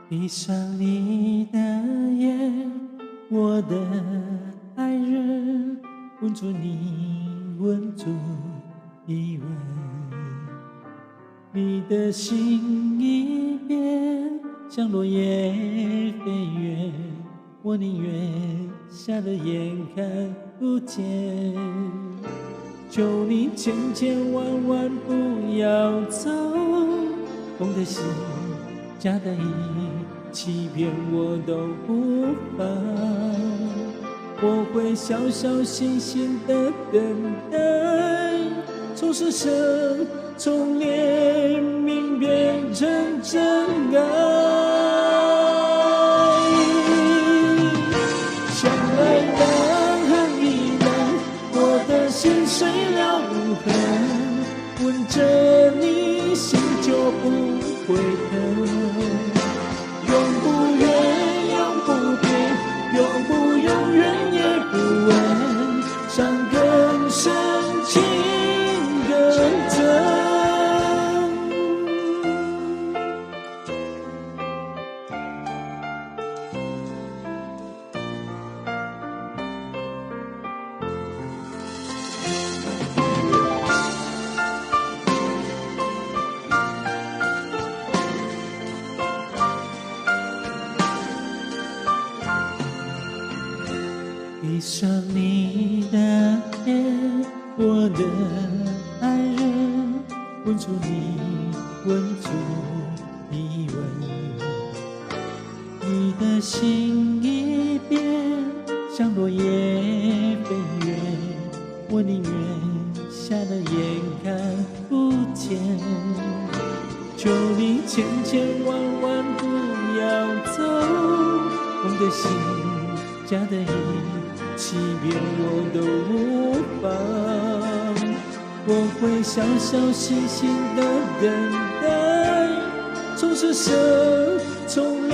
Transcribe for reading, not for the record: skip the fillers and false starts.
闭上你的眼，我的爱人，吻住你，吻住一吻。你的心一变，像落叶飞远，我宁愿瞎了眼看不见。求你千千万万不要走，空的心，假的意，欺骗我都无法。我会小小心心的等待，从失声，从怜悯变成真爱。相爱难恨亦难，我的心碎了无痕，吻着你心就不会疼。永不变，永不变，永不永远也不问，伤更深，情更真。闭上你的眼，我的爱人，吻住你，吻住一吻。你的心一变，像落叶飞远，我宁愿瞎了眼看不见。求你千千万万不要走，空的心，假的意，欺骗我都无妨。我会小小心心的等待，从失声，从怜